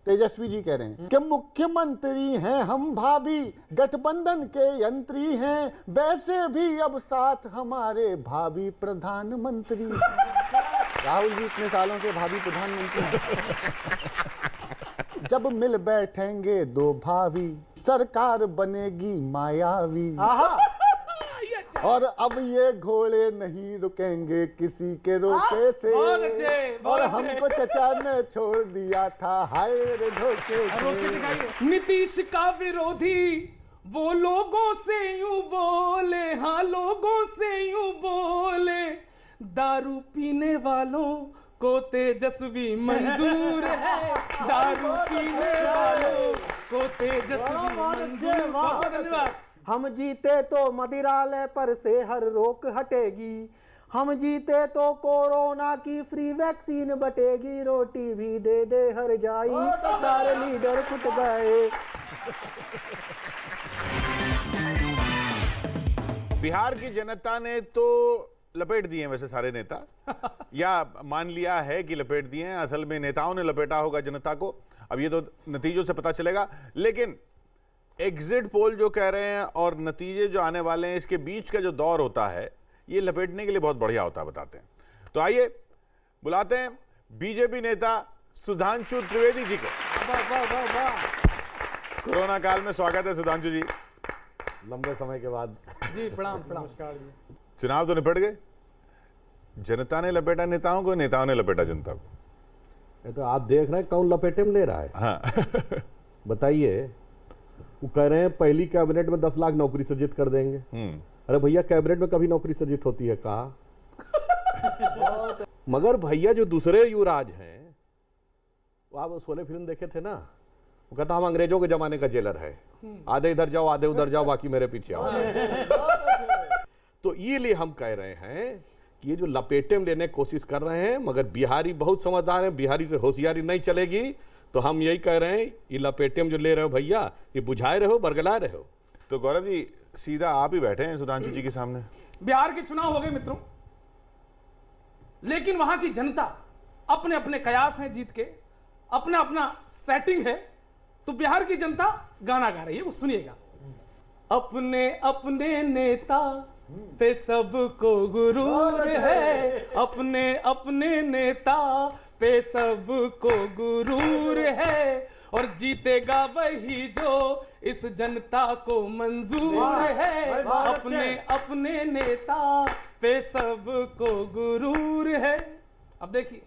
तेजस्वी जी कह रहे हैं कि मुख्यमंत्री हैं हम भाभी, गठबंधन के यंत्री हैं, वैसे भी अब साथ हमारे भाभी प्रधानमंत्री। राहुल जी इतने सालों से भाभी प्रधानमंत्री हैं। जब मिल बैठेंगे दो भाभी, सरकार बनेगी मायावी। और अब ये घोड़े नहीं रुकेंगे किसी के रोके से, और हमको चचा ने छोड़ दिया था हाय रे धोखे से। नीतीश का विरोधी वो लोगों से यूं बोले, हाँ लोगों से यूं बोले, दारू पीने वालों को तेजस्वी मंजूर है, दारू पीने वालों को तेजस्वी मंजूर। बहुत धन्यवाद। हम जीते तो मदिरालय पर से हर रोक हटेगी, हम जीते तो कोरोना की फ्री वैक्सीन बटेगी, रोटी भी दे दे हर जाई, सारे लीडर फुट गए। बिहार की जनता ने तो लपेट दिए हैं वैसे सारे नेता, या मान लिया है कि लपेट दिए हैं, असल में नेताओं ने लपेटा होगा जनता को। अब ये तो नतीजों से पता चलेगा, लेकिन एग्जिट पोल जो कह रहे हैं और नतीजे जो आने वाले हैं, इसके बीच का जो दौर होता है ये लपेटने के लिए बहुत बढ़िया होता है, बताते हैं। तो आइए बुलाते हैं बीजेपी नेता सुधांशु त्रिवेदी जी को। कोरोना काल में स्वागत है सुधांशु जी, लंबे समय के बाद। जी प्रणाम प्रणाम। नमस्कार जी। चुनाव तो निपट गए, जनता ने लपेटा नेताओं को, नेताओं ने लपेटा जनता को। ये तो आप देख रहे हैं कौन लपेटे में ले रहा है। हाँ। बताइए, वो कह रहे हैं पहली कैबिनेट में 10 लाख नौकरी सृजित कर देंगे। अरे भैया, कैबिनेट में कभी नौकरी सृजित होती है कहा? मगर भैया जो दूसरे युवराज हैं, वो आप शोले फिल्म देखे थे ना, वो कहता हम अंग्रेजों के जमाने का जेलर है, आधे इधर जाओ आधे उधर जाओ, बाकी मेरे पीछे आओ। तो ये लिए हम कह रहे हैं कि ये जो लपेटे में लेने की कोशिश कर रहे हैं, मगर बिहारी बहुत समझदार है, बिहारी से होशियारी नहीं चलेगी। तो हम यही कह रहे हैं, ये लपेटे में जो ले रहे हो भैया, ये बुझाए रहो, बरगलाए रहो। तो गौरव जी सीधा आप ही बैठे हैं सुधांशु जी के सामने। बिहार के चुनाव हो गए मित्रों, लेकिन वहां की जनता अपने अपने कयास हैं जीत के, अपना अपना सेटिंग है। तो बिहार की जनता गाना गा रही है, वो सुनिएगा। अपने अपने नेता पे सबको गुरूर है, अपने अपने नेता पे सबको गुरूर है, और जीतेगा वही जो इस जनता को मंजूर है, अपने अपने नेता पे सबको गुरूर है। अब देखिए,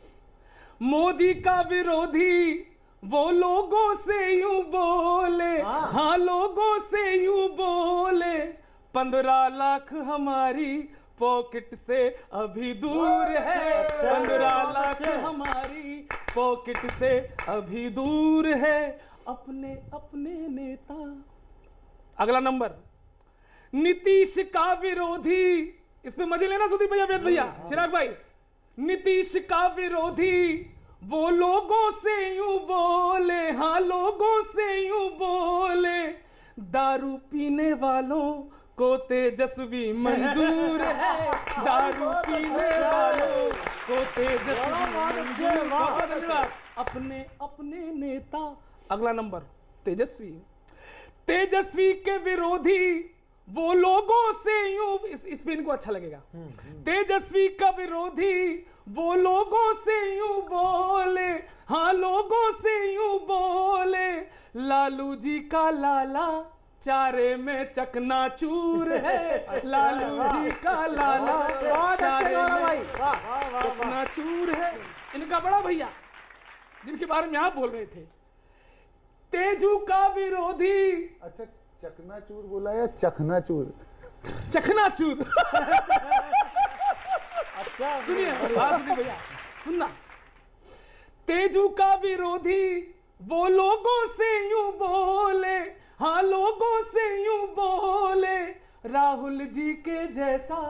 मोदी का विरोधी वो लोगों से यूं बोले, हाँ लोगों से यूं बोले, 15 लाख हमारी पॉकेट से अभी दूर है, 15 लाख हमारी पॉकेट से अभी दूर है, अपने अपने नेता। अगला नंबर, नीतीश का विरोधी। इस पे मजे लेना सुदीप भैया, वेद भैया, चिराग भाई। नीतीश का विरोधी वो लोगों से यूं बोले, हाँ लोगों से यूं बोले, दारू पीने वालों को तेजस्वी मंजूर है, दारू पीने वालों को तेजस्वी मंजूर। बहुत धन्यवाद। अपने अपने नेता। अगला नंबर, तेजस्वी। तेजस्वी के विरोधी वो लोगों से यूं, इस पे इनको अच्छा लगेगा। तेजस्वी का विरोधी वो लोगों से यूं बोले, हाँ लोगों से यूं बोले, लालू जी का लाला चारे में चकनाचूर है, लालू जी का लाला चारे में चकनाचूर है। इनका बड़ा भैया जिनके बारे में आप बोल रहे थे, तेजू का विरोधी। अच्छा, चकनाचूर बोला या चखनाचूर? चखनाचूर। सुनिए भैया, सुनना। तेजू का विरोधी वो लोगों से यूं बोले, हाँ लोगों से यूं बोले, राहुल जी के जैसा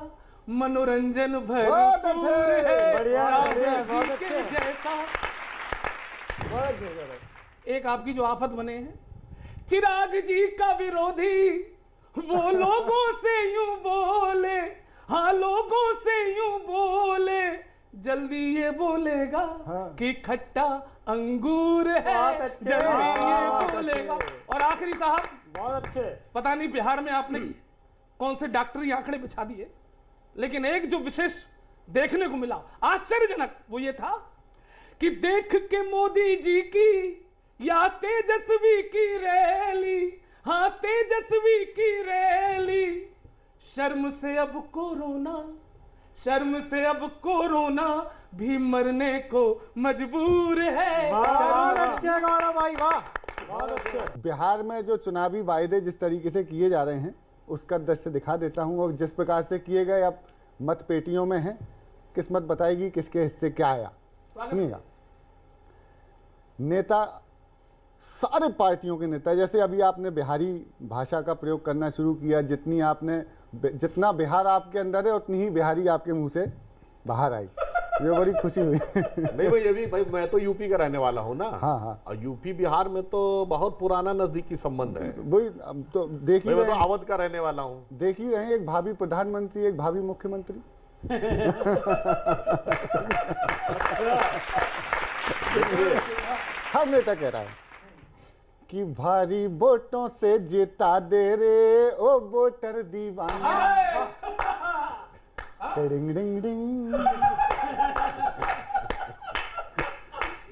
मनोरंजन भरपूर है, राहुल जी के जैसा। एक आपकी जो आफत बने हैं, चिराग जी का विरोधी वो लोगों से यूं बोले, हाँ लोगों से यूं बोले, जल्दी ये बोलेगा कि खट्टा अंगूर है, बहुत अच्छे। जल्दी ये बोलेगा। और आखिरी साहब, बहुत अच्छे। पता नहीं बिहार में आपने कौन से डॉक्टरी आंकड़े बिछा दिए, लेकिन एक जो विशेष देखने को मिला आश्चर्यजनक, वो ये था कि देख के मोदी जी की या तेजस्वी की रैली, हाँ तेजस्वी की रैली, शर्म से अब कोरोना, शर्म से अब कोरोना भी मरने को मजबूर है। बहुत अच्छे गौरव भाई, वाह, बहुत अच्छे। बिहार में जो चुनावी वायदे जिस तरीके से किए जा रहे हैं उसका दृश्य दिखा देता हूं, और जिस प्रकार से किए गए अब मत पेटियों में हैं, किस्मत बताएगी किसके हिस्से क्या आया। सुनिएगा, नेता, सारे पार्टियों के नेता, जैसे अभी आपने बिहारी भाषा का प्रयोग करना शुरू किया, जितना बिहार आपके अंदर है उतनी ही बिहारी आपके मुंह से बाहर आई, ये बड़ी खुशी हुई। नहीं भाई, ये भी भाई, मैं तो यूपी का रहने वाला हूँ ना। हाँ हाँ, और यूपी बिहार में तो बहुत पुराना नजदीकी संबंध है। वही अब तो देख ही मैं तो रहे हैं, अवध का रहने वाला हूँ। देख ही रहे हैं, एक भावी प्रधानमंत्री, एक भावी मुख्यमंत्री। हर नेता कह रहा है कि भारी वोटों से जीता दे रे ओ वोटर दीवाना, डिंग डिंग डिंग,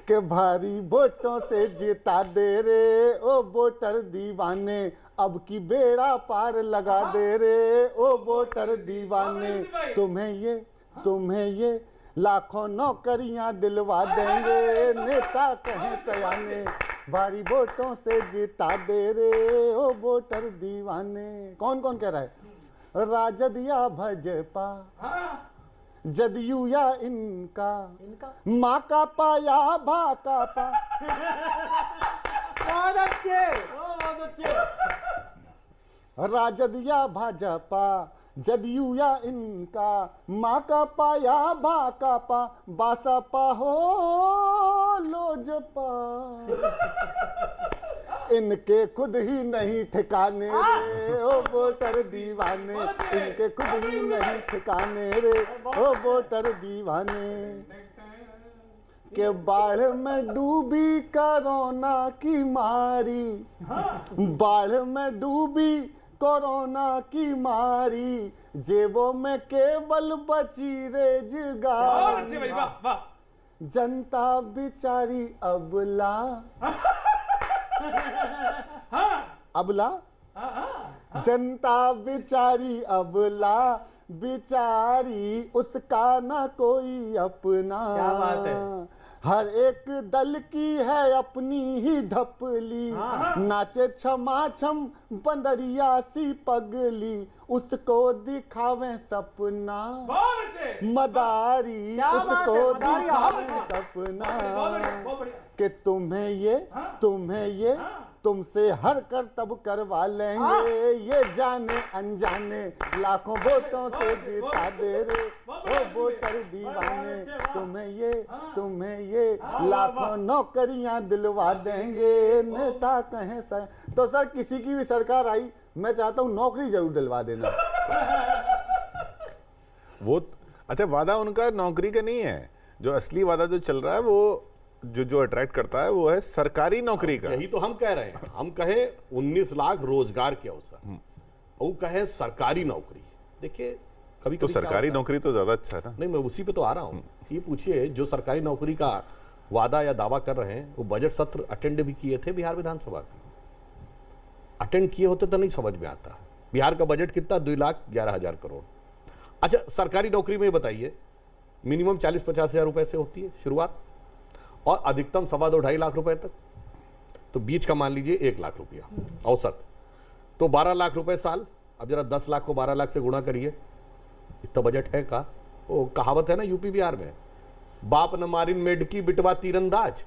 के भारी वोटों से जीता दे रे ओ वोटर दीवाने, अब की बेड़ा पार लगा दे रे ओ वोटर दीवाने, तुम्हें ये लाखों नौकरियां दिलवा देंगे, नेता कहें सयाने, भारी वोटों से जीता दे रे ओ वोटर दीवाने। कौन कौन कह रहा है? राजद या भाजपा, जदयू या इनका, माँ का पा या भा का पा। बहुत अच्छे, बहुत अच्छे। राजद या भाजपा, जदयू या इनका, माँ का पा या भा का पा, बासपा हो लोजपा, इनके खुद ही नहीं ठिकाने रे ओ वोटर दीवाने, इनके खुद ही नहीं ठिकाने रे ओ वोटर दीवाने, के बाढ़ में डूबी कोरोना की मारी, बाढ़ में डूबी कोरोना की मारी, जेबों में केवल बची रोजगार, जनता बिचारी अबला, अबला, जनता बिचारी अबला, बिचारी उसका ना कोई अपना। क्या बात है। हर एक दल की है अपनी ही ढपली, नाचे छमा छम बंदरिया सी पगली, उसको दिखावे सपना मदारी, उसको दिखावे सपना, कि तुम्हें ये तुमसे हर करतब करवा लेंगे, ये जाने अनजाने लाखों वोटों से जीता दे रे ओ वोटर दीवाने, तुम्हें ये लाखों नौकरियां दिलवा देंगे, नेता कहें सर। तो सर किसी की भी सरकार आई, मैं चाहता हूं नौकरी जरूर दिलवा देना। वो अच्छा, वादा उनका नौकरी का नहीं है, जो असली वादा जो चल रहा है वो जो अट्रैक्ट करता है वो है सरकारी नौकरी का। यही तो हम कह रहे हैं, हम कहे 19 लाख रोजगार के अवसर, वो कहे सरकारी नौकरी। देखिए कभी तो सरकारी नौकरी तो ज्यादा अच्छा है ना। नहीं, मैं उसी पे तो आ रहा हूँ। ये पूछिए, जो सरकारी नौकरी का वादा या दावा कर रहे हैं, वो बजट सत्र अटेंड भी किए थे बिहार विधानसभा के? अटेंड किए होते तो नहीं समझ में आता। बिहार का बजट कितना? 2,11,000 करोड़। अच्छा, सरकारी नौकरी में बताइए, मिनिमम 40-50 हजार रुपए से होती है शुरुआत, और अधिकतम 2.25-2.5 लाख रुपए तक। तो बीच का मान लीजिए 1 लाख रुपया औसत, तो 12 लाख रुपए साल। अब जरा 10 लाख को 12 लाख से गुणा करिए, इतना बजट है का? वो कहावत है ना यूपी बिहार में, बाप न मारिन मेढकी बिटवा तीरंदाज।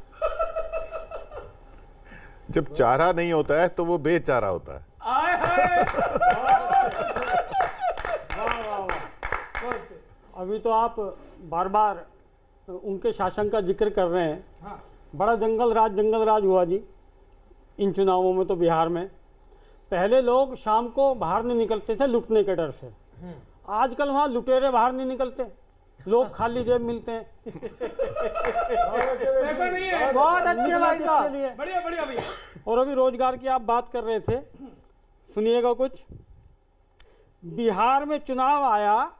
जब चारा नहीं होता है तो वो बेचारा होता है। अभी तो आप बार बार उनके शासन का जिक्र कर रहे हैं। बड़ा जंगल राज हुआ जी इन चुनावों में। तो बिहार में पहले लोग शाम को बाहर नहीं निकलते थे लुटने के डर से, आजकल वहाँ लुटेरे बाहर नहीं निकलते, लोग खाली जेब मिलते हैं। ऐसा नहीं है। बहुत अच्छे भाई के साहब। लिए। बढ़िया बढ़िया भैया। और अभी रोजगार की आप बात कर रहे थे, सुनिएगा कुछ। बिहार में चुनाव आया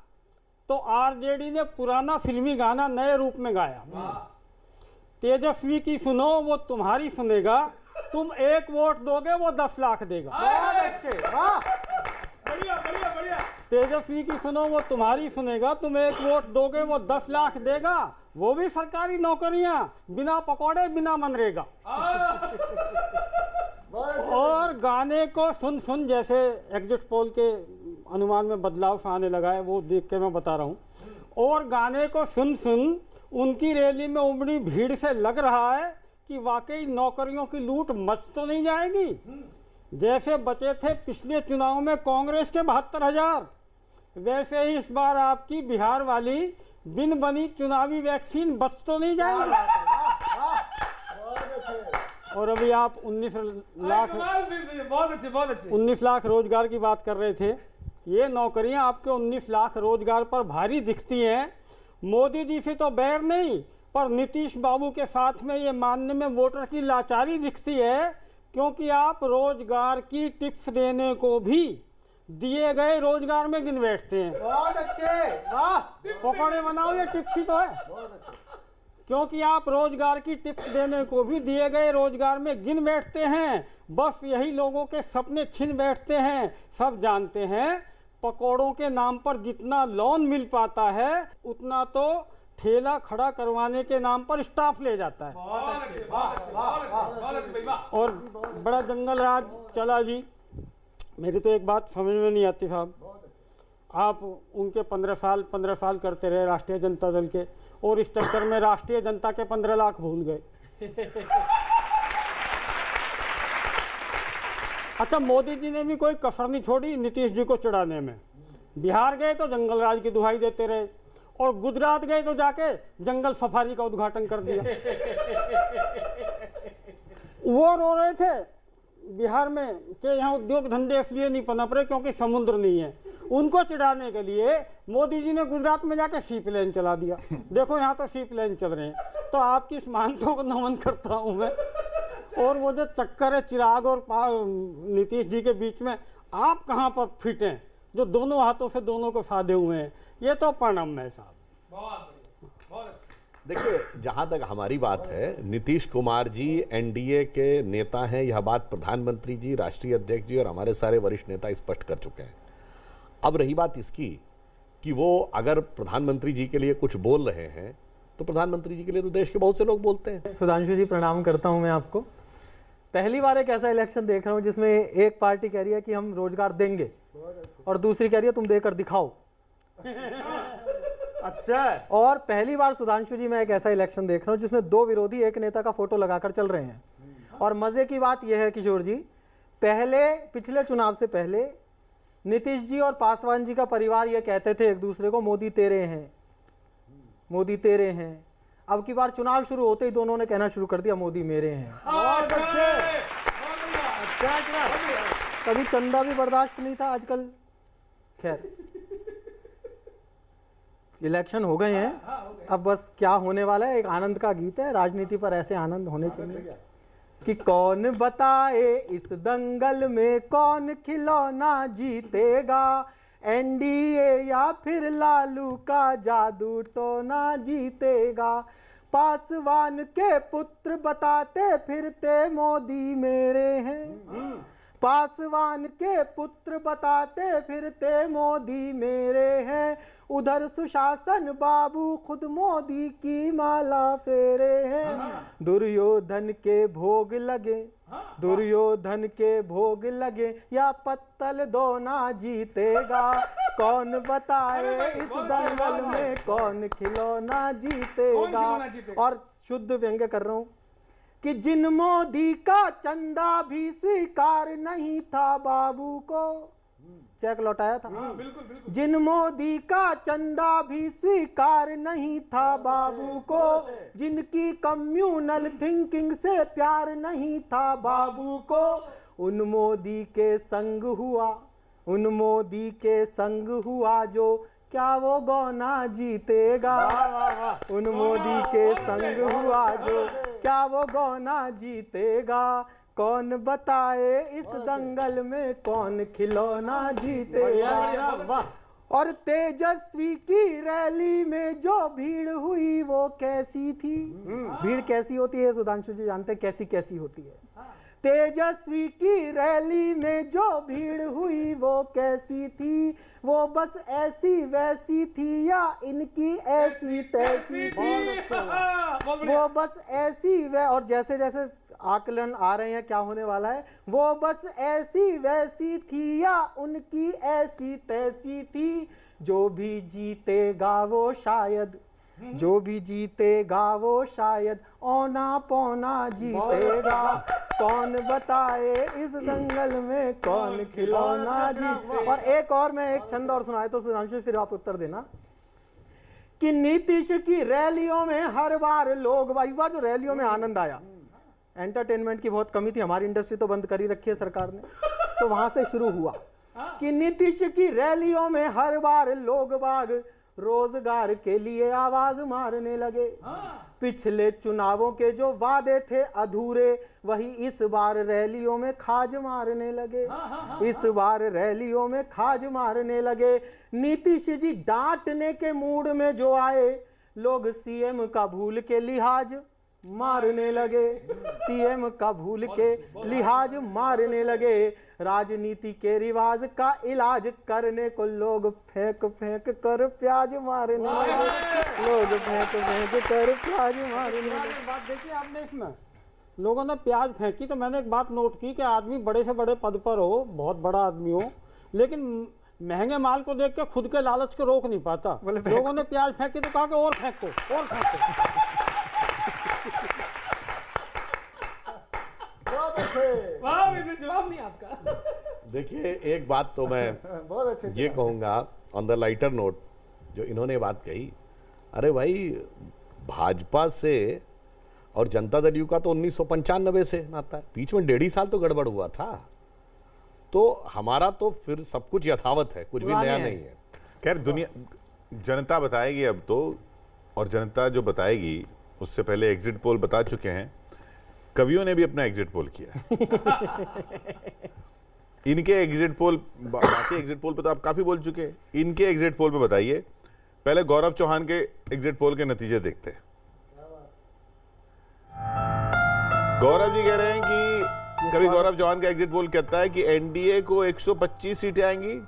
तो आरजेडी ने पुराना फिल्मी गाना नए रूप में गाया। तेजस्वी की सुनो वो तुम्हारी सुनेगा, तुम 1 वोट दोगे वो 10 लाख देगा। बढ़िया बढ़िया बढ़िया। तेजस्वी की सुनो वो तुम्हारी सुनेगा, तुम 1 वोट दोगे वो 10 लाख देगा, वो भी सरकारी नौकरियां, बिना पकौड़े बिना मनरेगा। और गाने को सुन सुन, जैसे एग्जिट पोल के अनुमान में बदलाव सा आने लगा है, वो देख के मैं बता रहा हूँ। और गाने को सुन सुन उनकी रैली में उमड़ी भीड़ से लग रहा है कि वाकई नौकरियों की लूट मच तो नहीं जाएगी। जैसे बचे थे पिछले चुनाव में कांग्रेस के 72,000, वैसे ही इस बार आपकी बिहार वाली बिन बनी चुनावी वैक्सीन बच तो नहीं जाएगी। और अभी आप 19 लाख बहुत अच्छे बहुत अच्छे। 19 लाख रोजगार की बात कर रहे थे। ये नौकरियां आपके 19 लाख रोजगार पर भारी दिखती हैं। मोदी जी से तो बैर नहीं, पर नीतीश बाबू के साथ में ये मानने में वोटर की लाचारी दिखती है, क्योंकि आप रोजगार की टिप्स देने को भी दिए गए रोजगार में गिन बैठते हैं। बहुत अच्छे, वाह। पकौड़े बनाओ, ये टिप्स ही तो है। क्योंकि आप रोजगार की टिप्स देने को भी दिए गए रोजगार में गिन बैठते हैं। बस यही लोगों के सपने छीन बैठते हैं। सब जानते हैं पकौड़ों के नाम पर जितना लोन मिल पाता है, उतना तो ठेला खड़ा करवाने के नाम पर स्टाफ ले जाता है। बहुत अच्छे बहुत अच्छे बहुत अच्छे भाई वाह। और बड़ा जंगल राज चला जी। मेरी तो एक बात समझ में नहीं आती साहब, आप उनके 15 साल करते रहे राष्ट्रीय जनता दल के, और इस चक्कर में राष्ट्रीय जनता के 15 लाख भूल गए। अच्छा, मोदी जी ने भी कोई कसर नहीं छोड़ी नीतीश जी को चिढ़ाने में। बिहार गए तो जंगल राज की दुहाई देते रहे, और गुजरात गए तो जाके जंगल सफारी का उद्घाटन कर दिया। वो रो रहे थे बिहार में कि यहाँ उद्योग धंधे इसलिए नहीं पनप रहे क्योंकि समुद्र नहीं है। उनको चिढ़ाने के लिए मोदी जी ने गुजरात में जाके सी प्लेन चला दिया। देखो यहाँ तो सी प्लेन चल रहे हैं। तो आपकी इस मानता को नमन करता हूँ मैं। और वो जो चक्कर है चिराग और नीतीश जी के बीच में, आप कहाँ पर फिट हैं, जो दोनों हाथों से दोनों को साधे हुए हैं, ये तो प्रणम है साहब। बहुत अच्छे। देखिए, जहां तक हमारी बात है, नीतीश कुमार जी एनडीए के नेता हैं, यह बात प्रधानमंत्री जी, राष्ट्रीय अध्यक्ष जी और हमारे सारे वरिष्ठ नेता स्पष्ट कर चुके हैं। अब रही बात इसकी कि वो अगर प्रधानमंत्री जी के लिए कुछ बोल रहे हैं, तो प्रधानमंत्री जी के लिए तो देश के बहुत से लोग बोलते हैं। सुधांशु जी प्रणाम करता हूं मैं आपको। पहली बार एक ऐसा इलेक्शन देख रहा हूं जिसमें एक पार्टी कह रही है कि हम रोजगार देंगे और दूसरी कह रही है तुम देकर दिखाओ। अच्छा है। और पहली बार सुधांशु जी मैं एक ऐसा इलेक्शन देख रहा हूं जिसमें 2 विरोधी एक नेता का फोटो लगाकर चल रहे हैं। और मजे की बात यह है किशोर जी, पिछले चुनाव से पहले नीतीश जी और पासवान जी का परिवार ये कहते थे एक दूसरे को, मोदी तेरे हैं, मोदी तेरे हैं। अब की बार चुनाव शुरू होते ही दोनों ने कहना शुरू कर दिया मोदी मेरे हैं। बहुत अच्छे। कभी चंदा भी बर्दाश्त नहीं था, आजकल खैर इलेक्शन हो गए हैं। अब बस क्या होने वाला है, एक आनंद का गीत है, राजनीति पर ऐसे आनंद होने चाहिए कि कौन बताए इस दंगल में कौन खिलौना जीतेगा, एनडीए या फिर लालू का जादू तो ना जीतेगा। पासवान के पुत्र बताते फिरते मोदी मेरे हैं, पासवान के पुत्र बताते फिरते मोदी मेरे हैं। उधर सुशासन बाबू खुद मोदी की माला फेरे हैं। दुर्योधन के भोग लगे, दुर्योधन के भोग लगे, या पत्तल दो ना जीतेगा। कौन बताए इस दंगल में कौन खिलौना जीतेगा। और शुद्ध व्यंग्य कर रहा हूं कि जिन मोदी का चंदा भी स्वीकार नहीं था बाबू को, चेक लौटाया था। बिल्कुल। जिन मोदी का चंदा भी स्वीकार नहीं था बाबू को, जिनकी कम्युनल थिंकिंग से प्यार नहीं था बाबू को, उन मोदी के संग हुआ, उन मोदी के संग हुआ जो क्या वो गौना जीतेगा, उन मोदी के संग हुआ जो, क्या वो गौना जीतेगा, कौन बताए इस दंगल में कौन खिलौना जीतेगा। वाह, और तेजस्वी की रैली में जो भीड़ हुई वो कैसी थी। भीड़ कैसी होती है सुधांशु जी जानते हैं, कैसी कैसी होती है। तेजस्वी की रैली में जो भीड़ हुई वो कैसी थी, वो बस ऐसी वैसी थी या इनकी ऐसी तैसी थी, वो बस ऐसी वै, और जैसे जैसे आकलन आ रहे हैं क्या होने वाला है, वो बस ऐसी वैसी थी या उनकी ऐसी तैसी थी, जो भी जीतेगा वो शायद, जो भी जीतेगा वो शायद औना पौना जीतेगा, कौन बताए इस दंगल में कौन खिलौना जी। और एक और मैं एक छंद और सुनाए तो सुधांशु फिर आप उत्तर देना कि नीतीश की रैलियों में हर बार लोग, इस बार जो रैलियों में आनंद आया, एंटरटेनमेंट की बहुत कमी थी, हमारी इंडस्ट्री तो बंद कर ही रखी है सरकार ने, तो वहां से शुरू हुआ कि नीतीश की रैलियों में हर बार लोग बाग रोजगार के लिए आवाज मारने लगे। पिछले चुनावों के जो वादे थे अधूरे, वही इस बार रैलियों में खाज मारने लगे, इस बार रैलियों में खाज मारने लगे। नीतीश जी डांटने के मूड में जो आए, लोग सीएम का भूल के लिहाज मारने लगे, सीएम का भूल के लिहाज मारने लगे। राजनीति के रिवाज का इलाज करने को लोग फेंक फेंक कर प्याज मारने लगे, लोग फेंक फेंक कर प्याज मारने लगे। बात देखिए आपने, इसमें लोगों ने प्याज फेंकी तो मैंने एक बात नोट की कि आदमी बड़े से बड़े पद पर हो, बहुत बड़ा आदमी हो, लेकिन महंगे माल को देख के खुद के लालच को रोक नहीं पाता। लोगों ने प्याज फेंकी तो कहा कि और फेंको और फेंको। जवाब नहीं आपका। देखिए एक बात तो मैं बहुत अच्छे ये कहूँगा ऑन द लाइटर नोट, जो इन्होंने बात कही, अरे भाई भाजपा से और जनता दल यू का तो 1995 से नाता है, बीच में 1.5 साल तो गड़बड़ हुआ था, तो हमारा तो फिर सब कुछ यथावत है, कुछ भी नया नहीं है। खैर दुनिया जनता बताएगी अब तो, और जनता जो बताएगी उससे पहले एग्जिट पोल बता चुके हैं, कवियों ने भी अपना एग्जिट पोल किया। इनके एग्जिट पोल, बाकी एग्जिट पोल पे तो आप काफी बोल चुके हैं, इनके एग्जिट पोल पे बताइए। पहले गौरव चौहान के एग्जिट पोल के नतीजे देखते हैं। गौरव जी कह रहे हैं कि कभी गौरव चौहान का एग्जिट पोल कहता है कि एनडीए को 125 सीटें आएंगी,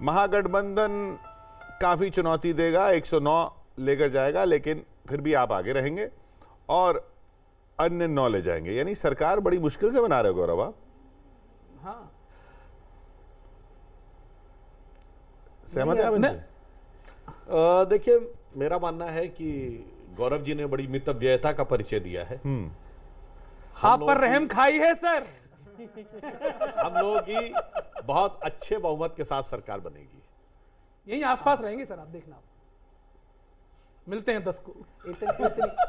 महागठबंधन काफी चुनौती देगा, 109 लेकर जाएगा, लेकिन फिर भी आप आगे रहेंगे, और अन्य 9 ले जाएंगे। यानी सरकार बड़ी मुश्किल से बना रहे हो गौरव आप। हाँ, सहमत है आप इनसे? देखिए मेरा मानना है कि गौरव जी ने बड़ी मितव्ययता का परिचय दिया है। आप पर रहम खाई है सर। हम लोगों की बहुत अच्छे बहुमत के साथ सरकार बनेगी, यहीं आसपास रहेंगे सर, आप देखना, मिलते हैं 10 को।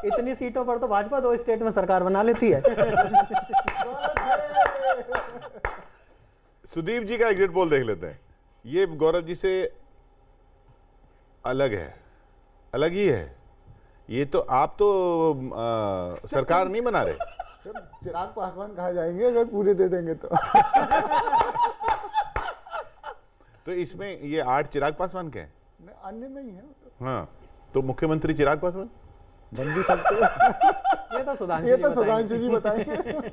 इतनी सीटों पर तो भाजपा 2 स्टेट में सरकार बना लेती है। सुदीप जी का एग्जिट पोल देख लेते हैं। ये गौरव जी से अलग है, अलग ही है। ये तो आप तो सरकार नहीं बना रहे। चिराग पासवान कहा जाएंगे अगर पूरे दे देंगे तो। तो इसमें ये 8 चिराग पासवान के हैं, अन्य में ही है तो। हाँ, तो मुख्यमंत्री चिराग पासवान बन भी सकते हैं। ये तो सुधांशु जी बताएंगे।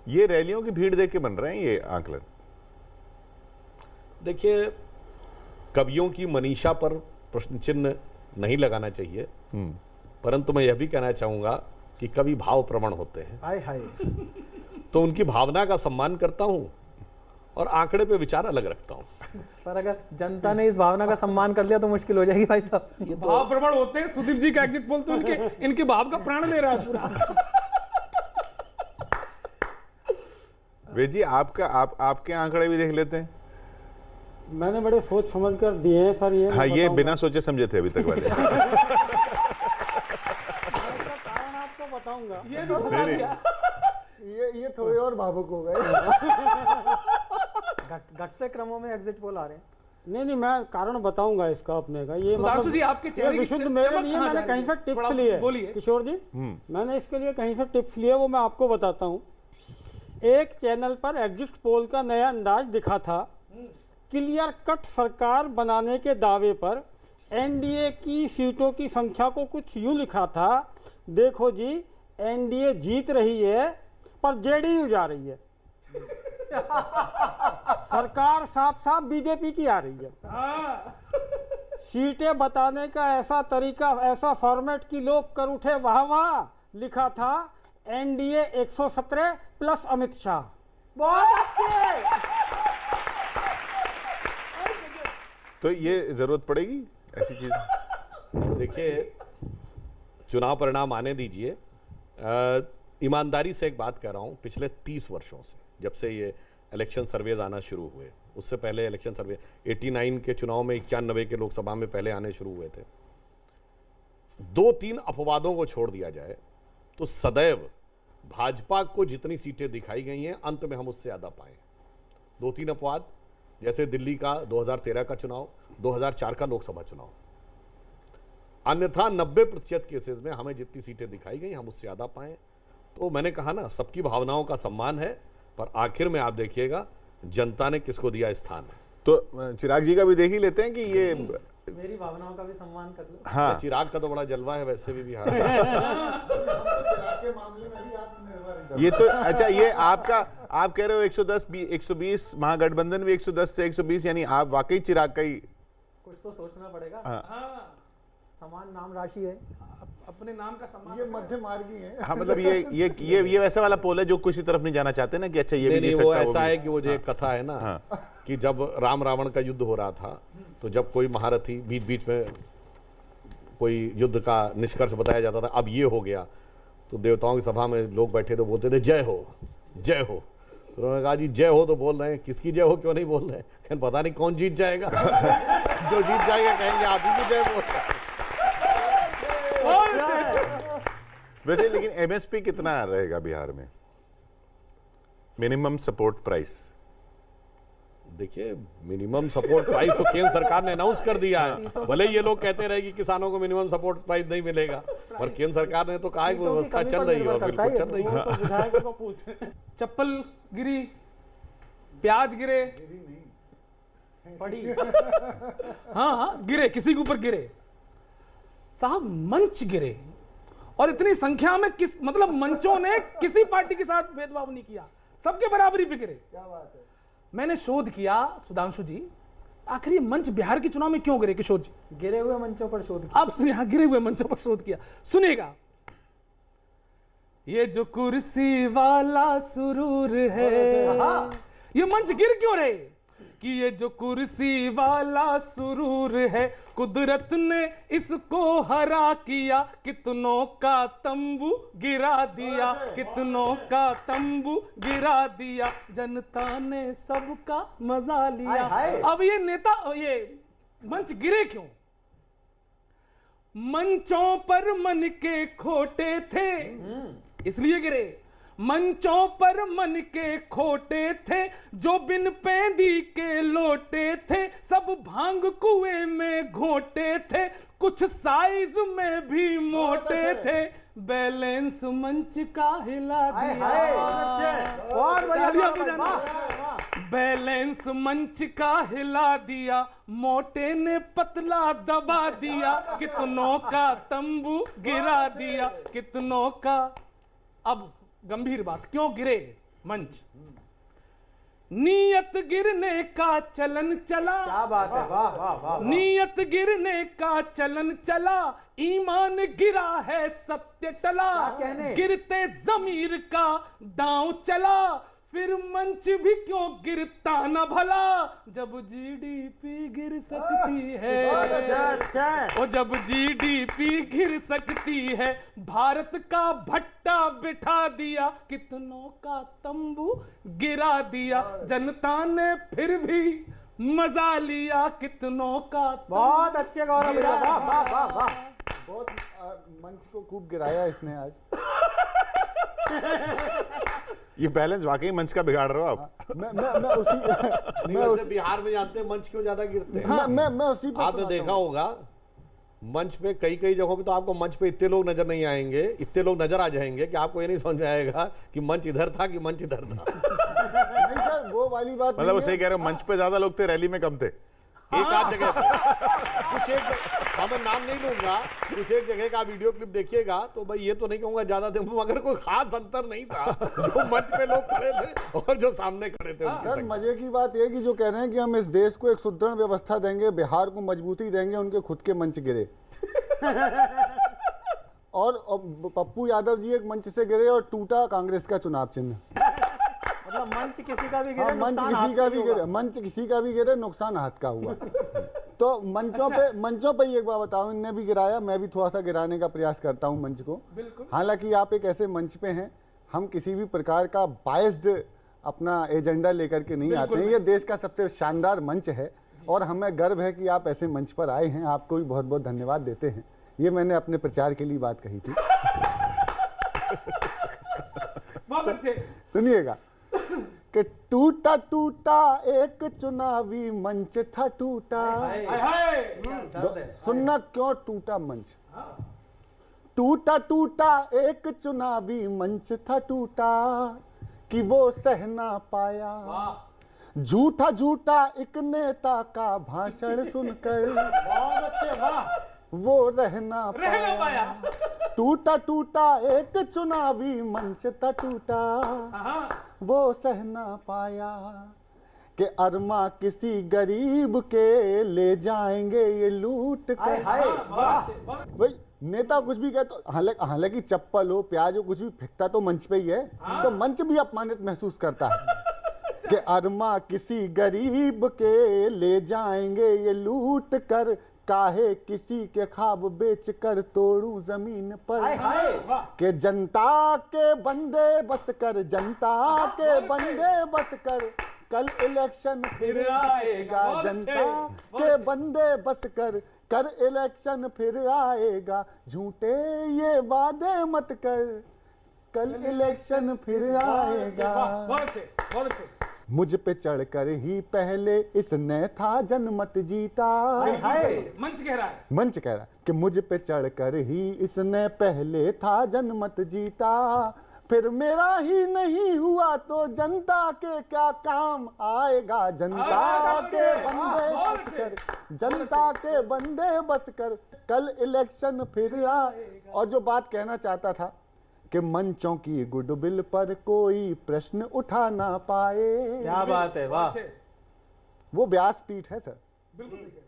ये रैलियों की भीड़ देख के बन रहे हैं ये आंकलन। देखिए कवियों की मनीषा पर प्रश्न चिन्ह नहीं लगाना चाहिए, परंतु मैं यह भी कहना चाहूंगा कि कवि भाव प्रवण होते हैं। हाय हाय, तो उनकी भावना का सम्मान करता हूं और आंकड़े पे विचार अलग रखता हूं। पर अगर जनता ने इस भावना का सम्मान कर लिया तो मुश्किल हो जाएगी भाई साहब। भाव प्रबल होते हैं। सुदीप जी का एग्जिट पोल तो इनके भाव का प्राण ले रहा है पूरा। वे जी आपके आंकड़े भी देख लेते हैं। मैंने बड़े सोच समझ कर दिए हैं सर। ये हाँ, ये बिना सोचे समझे थे अभी तक वाले। कारण आपको बताऊंगा। ये भी फंसा दिया। ये थोड़े और भावुक हो गए। घटते क्रमों में एग्जिट पोल आ रहे हैं। नहीं, मैं कारण बताऊंगा इसका अपने का। ये सुधांशु जी, आपके चेहरे की विशुद्ध चमक मेरे लिए कहाँ मैंने जा कहीं रही से है? टिप्स थोड़ा लिए। बोलिए। किशोर जी, मैंने इसके लिए कहीं से टिप्स लिए, वो मैं आपको बताता हूँ। एक चैनल पर एग्जिट पोल का नया अंदाज दिखा था। क्लियर कट सरकार बनाने के दावे पर एनडीए की सीटों की संख्या को कुछ यूं लिखा था, देखो जी एनडीए जीत रही है पर जेडीयू जा रही है। सरकार साफ साफ बीजेपी की आ रही है। सीटें बताने का ऐसा तरीका, ऐसा फॉर्मेट कि लोग कर उठे वाह वाह। लिखा था एनडीए 117 प्लस अमित शाह। बहुत अच्छे। तो ये जरूरत पड़ेगी ऐसी चीज? देखिए, चुनाव परिणाम आने दीजिए। ईमानदारी से एक बात कह रहा हूँ, पिछले 30 वर्षों से, जब से ये इलेक्शन सर्वेज आना शुरू हुए, उससे पहले इलेक्शन सर्वे 89 के चुनाव में 91 के लोकसभा में पहले आने शुरू हुए थे, 2-3 अपवादों को छोड़ दिया जाए तो सदैव भाजपा को जितनी सीटें दिखाई गई हैं, अंत में हम उससे ज़्यादा पाए। 2-3 अपवाद, जैसे दिल्ली का 2013 का चुनाव, 2004 का लोकसभा चुनाव। अन्यथा 90% केसेस में हमें जितनी सीटें दिखाई गई हम उससे ज़्यादा पाए। तो मैंने कहा ना, सबकी भावनाओं का सम्मान है, पर आखिर में आप देखिएगा जनता ने किसको दिया स्थान। तो चिराग जी का भी देख ही लेते हैं कि ये मेरी भावनाओं का भी सम्मान कर लो। हाँ, चिराग का तो बड़ा जलवा है वैसे भी बिहार में। ये तो अच्छा, ये आपका, आप कह रहे हो 110-120, महागठबंधन भी 110 से 120, यानी आप वाकई चिराग का ही। कुछ तो सोचना पड़ेगा। हाँ, समान नाम राशि है। अपने नाम का सम्मान। ये मध्य मार्गी है। हाँ, मतलब ये वैसा वाला पोल है जो किसी तरफ नहीं जाना चाहते ना, कि अच्छा ये भी नहीं, जीत वो सकता है, ऐसा भी। है कि वो जो एक कथा है ना, कि जब राम रावण का युद्ध हो रहा था, तो जब कोई महारथी बीच बीच में कोई युद्ध का निष्कर्ष बताया जाता था, अब ये हो गया, तो देवताओं की सभा में लोग बैठे थे, बोलते थे जय हो जय हो। तो उन्होंने कहा जी जय हो तो बोल रहे हैं, किसकी जय हो क्यों नहीं बोल रहे हैं? कहते पता नहीं कौन जीत जाएगा। जो जीत जाएगा कहेंगे आप ही की जय बोल रहे हैं। वैसे लेकिन एमएसपी कितना रहेगा बिहार में, मिनिमम सपोर्ट प्राइस? देखिए, मिनिमम सपोर्ट प्राइस तो केंद्र सरकार ने अनाउंस कर दिया है। भले ये लोग कहते रहे कि किसानों को मिनिमम सपोर्ट प्राइस नहीं मिलेगा, पर केंद्र सरकार ने तो कहा है कि व्यवस्था चल रही है और बिल्कुल चल रही है। विधायकों को पूछे। चप्पल गिरी, प्याज गिरे, पड़ी। हाँ, गिरे, किसी के ऊपर गिरे साहब, मंच गिरे। और इतनी संख्या में मतलब मंचों ने किसी पार्टी के साथ भेदभाव नहीं किया, सबके बराबरी पे गिरे। क्या बात है। मैंने शोध किया सुधांशु जी, आखिर ये मंच बिहार के चुनाव में क्यों गिरे? किशोर जी, गिरे हुए मंचों पर शोध किया। आप सुनिए। हाँ, गिरे हुए मंचों पर शोध किया, सुनिएगा। ये जो कुर्सी वाला सुरूर है, ये मंच गिर क्यों रहे? कि ये जो कुर्सी वाला सुरूर है, कुदरत ने इसको हरा किया, कितनों का तंबू गिरा दिया, कितनों का तंबू गिरा दिया, जनता ने सबका मजा लिया। अब ये नेता, ये मंच गिरे क्यों? मंचों पर मन के खोटे थे, इसलिए गिरे। मंचों पर मन के खोटे थे, जो बिन पेंदी के लोटे थे, सब भांग कुएं में घोटे थे, कुछ साइज में भी मोटे थे, बैलेंस मंच का हिला दिया। बैलेंस मंच का हिला दिया, मोटे ने पतला दबा दिया, कितनों का तंबू गिरा दिया, कितनों का। अब गंभीर बात, क्यों गिरे मंच? नीयत गिरने का चलन चला। क्या बात है, वाह वाह वाह। नीयत गिरने का चलन चला, ईमान गिरा है सत्य टला, गिरते जमीर का दांव चला, फिर मंच भी क्यों गिरता न भला, जब जीडीपी गिर सकती है। और जब जीडीपी गिर सकती है, भारत का भट्टा बिठा दिया, कितनों का तंबू गिरा दिया, जनता ने फिर भी मजा लिया, कितनों का। बहुत अच्छे गौरव भैया, वाह वाह वाह वाह। बहुत मंच को खूब गिराया इसने आज। ये बैलेंस वाकई मंच का बिगाड़ रहे हो आप। मैं उसी नहीं, वैसे बिहार में जानते हैं मंच क्यों ज्यादा गिरते हैं? मैं उसी पे आपने देखा होगा मंच पे कई जगहों पे तो आपको मंच पे इतने लोग नजर नहीं आएंगे, इतने लोग नजर आ जाएंगे कि आपको ये नहीं समझ में आएगा कि मंच इधर था कि मंच इधर था। नहीं सर, वो वाली बात मतलब वो नहीं सही है। कह रहे हो, मंच पे ज्यादा लोग थे, रैली में कम थे। एक आध जगह पे कुछ एक, हाँ मैं नाम नहीं लूंगा, कुछ एक जगह का वीडियो क्लिप देखिएगा तो भाई ये तो नहीं कहूंगा ज्यादा थे, मगर कोई खास अंतर नहीं था जो मंच पे लोग खड़े थे और जो सामने खड़े थे उनकी सर संख्या। मजे की बात यह कि जो कह रहे हैं कि हम इस देश को एक सुदृढ़ व्यवस्था देंगे, बिहार को मजबूती देंगे, उनके खुद के मंच गिरे। और पप्पू यादव जी एक मंच से गिरे और टूटा कांग्रेस का चुनाव चिन्ह। मतलब मंच किसी का भी गिरे, हाँ, मंच नुकसान किसी हाथ का का भी होगा। गिरे, मंच किसी का भी गिरे, नुकसान हाथ का हुआ। तो मंचों पे एक बात बताऊं, इनने भी गिराया, मैं भी थोड़ा सा गिराने का प्रयास करता हूं मंच को। हालांकि आप एक ऐसे मंच पे हैं, हम किसी भी प्रकार का बायस्ड अपना एजेंडा लेकर के नहीं आते हैं। ये देश का सबसे शानदार मंच है और हमें गर्व है कि आप ऐसे मंच पर आए हैं। आपको भी बहुत बहुत धन्यवाद देते हैं। ये मैंने अपने प्रचार के लिए बात कही थी। बहुत अच्छे। सुनिएगा कि टूटा टूटा एक चुनावी मंच था टूटा। हाय हाय। सुनना क्यों टूटा मंच? टूटा टूटा एक चुनावी मंच था टूटा कि वो सह ना पाया। झूठा झूठा एक नेता का भाषण सुनकर बहुत अच्छे, वाह। वो रहना रहना पाया। पाया। टूटा टूटा एक चुनावी मंच था टूटा हाँ, वो सह ना पाया कि अरमा किसी गरीब के ले जाएंगे ये लूट कर। बहुत अच्छे, बहुत भाई नेता कुछ भी कहते, हालांकि चप्पल हो, प्याज हो, कुछ भी फेंकता तो मंच पे ही है। तो मंच भी अपमानित महसूस करता है कि अरमा किसी गरीब के ले जाएंगे ये लूट कर, काहे किसी के ख्वाब बेच कर तोड़ू जमीन पर। कि जनता के बंदे बस कर, जनता के बंदे बस कर, कल इलेक्शन फिर आएगा। जनता के बंदे बस कर इलेक्शन फिर आएगा। झूठे ये वादे मत कर, कल इलेक्शन फिर आएगा। बहुत अच्छे, बहुत अच्छे। मुझ पे चढ़कर ही पहले इसने था जनमत जीता। मंच कह रहा है। मंच कह रहा है कि मुझ पे चढ़कर ही इसने पहले था जनमत जीता। फिर मेरा ही नहीं हुआ तो जनता के क्या काम आएगा। जनता के बंदे बस कर, जनता के बंदे बस कर, कल इलेक्शन फिर आएगा। और जो बात कहना चाहता था कि मंचों की गुडविल पर कोई प्रश्न उठा ना पाए। क्या बात है, वाह। वो व्यासपीठ है सर। बिल्कुल सही कह रहे हैं।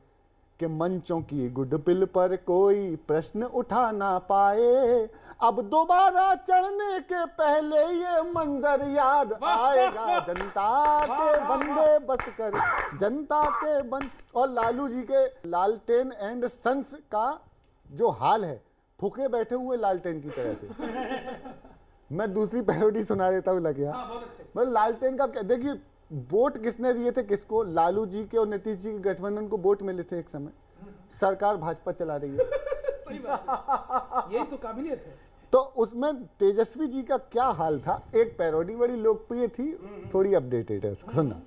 कि मंचों की गुडविल पर कोई प्रश्न उठा ना पाए। अब दोबारा चढ़ने के पहले ये मंजर याद आएगा। जनता के बंदे बस कर, जनता के और लालू जी के लालटेन एंड सन्स का जो हाल है, फूके बैठे हुए लालटेन की तरह से। मैं दूसरी पैरोडी सुना देता हूँ, लग गया। मतलब लालटेन का देखिए, वोट किसने दिए थे किसको? लालू जी के और नीतीश जी के गठबंधन को वोट मिले थे एक समय। सरकार भाजपा चला रही है। सही बात है। यही तो काबिलियत है। तो उसमें तेजस्वी जी का क्या हाल था? एक पैरोडी बड़ी लोकप्रिय थी, थोड़ी अपडेटेड है, उसको सुनना।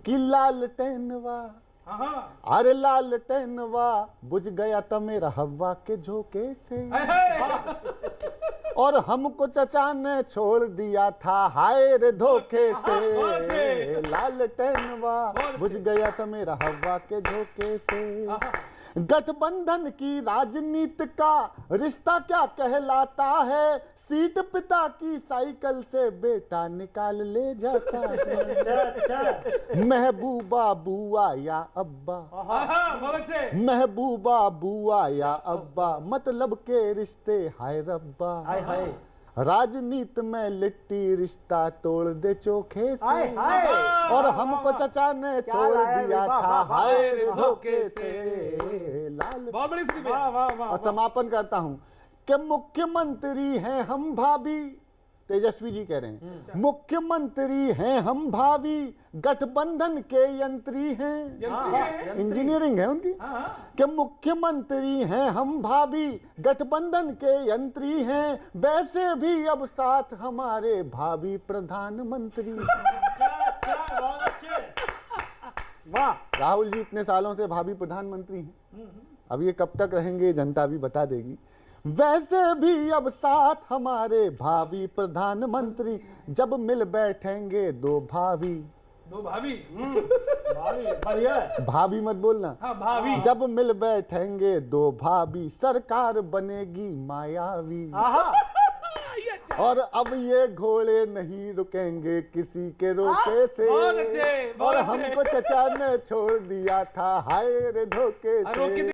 कि लालटेनवा, अरे लालटेनवा बुझ गया था मेरा हवा के झोंके से, और हमको चचा ने छोड़ दिया था हाय रे धोखे से। लालटेनवा बुझ गया था मेरा हवा के झोंके से। गठबंधन की राजनीति का रिश्ता क्या कहलाता है? सीट पिता की साइकिल से बेटा निकाल ले जाता है। महबूबा बुआ या अब्बा, महबूबा बुआ या अब्बा, मतलब के रिश्ते हाय रब्बा। राजनीति में लिट्टी रिश्ता तोड़ दे चोखे से, और हमको चचा ने छोड़ दिया था हाय रे धोखे से। लाल बहुत बड़ी और समापन करता हूं कि मुख्यमंत्री हैं हम भाभी, तेजस्वी जी कह रहे हैं मुख्यमंत्री हैं हम भावी गठबंधन के यंत्री हैं। इंजीनियरिंग है उनकी कि मुख्यमंत्री हैं हम भावी गठबंधन के यंत्री हैं, वैसे भी अब साथ हमारे भावी प्रधानमंत्री। वाह। राहुल जी इतने सालों से भावी प्रधानमंत्री हैं, अब ये कब तक रहेंगे जनता भी बता देगी। वैसे भी अब साथ हमारे भावी प्रधानमंत्री, जब मिल बैठेंगे दो भावी। दो भाभी। बढ़िया है। भाभी मत बोलना। हाँ भाभी। जब मिल बैठेंगे दो भाभी, सरकार बनेगी मायावी। आहा। और अब ये घोड़े नहीं रुकेंगे किसी के रोके से। बहुत अच्छे, बहुत और अच्छे। हमको चचा ने छोड़ दिया था हाय रे धोखे रोके से।